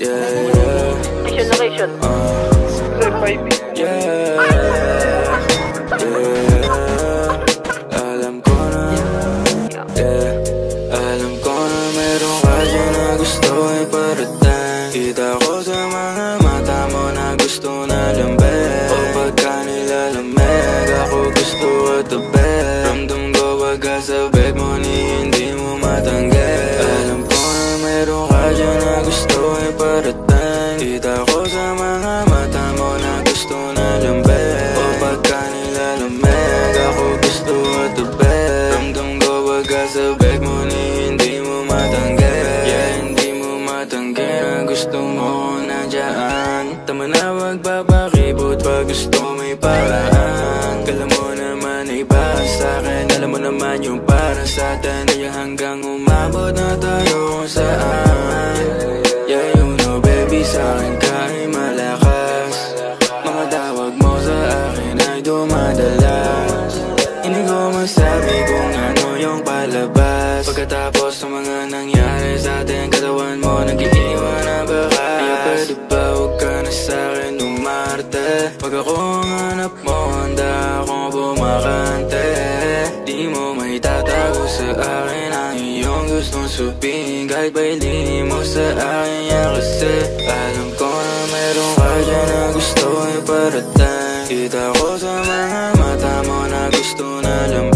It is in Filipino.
Location, location. Yeah. Alam ko na, alam ko na meron ka dyan na gusto iparating. Kita ko sa mga mata mo na gusto na lambing. O pagka nilalamig, ako gusto katabi. Ramdam ko pagka sa beg mo ni hindi mo matanggi. Alam ko na meron ka dyan na gusto iparating. Kita ko sa mga mata mo na gusto na lambing. O pagka nilalamig, ako gusto katabi. Ramdam ko pagka sa beg mo ni hindi mo matanggi. Yeah, hindi mo matanggi na gusto mo nandiyan. Tama na magpapakibot pag gusto may paraan. Kala mo naman ay para sa'kin, alam mo naman yung para sa'tin. Kaya hanggang umabot na tayo kung saan. Yeah, you know baby, sa'kin ka ay malakas. Mga tawag mo sa akin ay dumadalas. Hindi ko masabi kung ano yung palabas. Pagkatapos ng mga nangyari sa'tin, katawan mo nag-iiwan na bakas. Kaya pwede ba huwag ka na sa'kin umarte? Pag ako ang hanap mo, handa akong bumakante. Di mo may tatago sa akin ang iyong gustong sabihin. Kahit ba hindi mo sa akin yan, kasi alam ko na meron ka dyan na gusto iparating. Kita ko sa mga mata mo na gusto na lang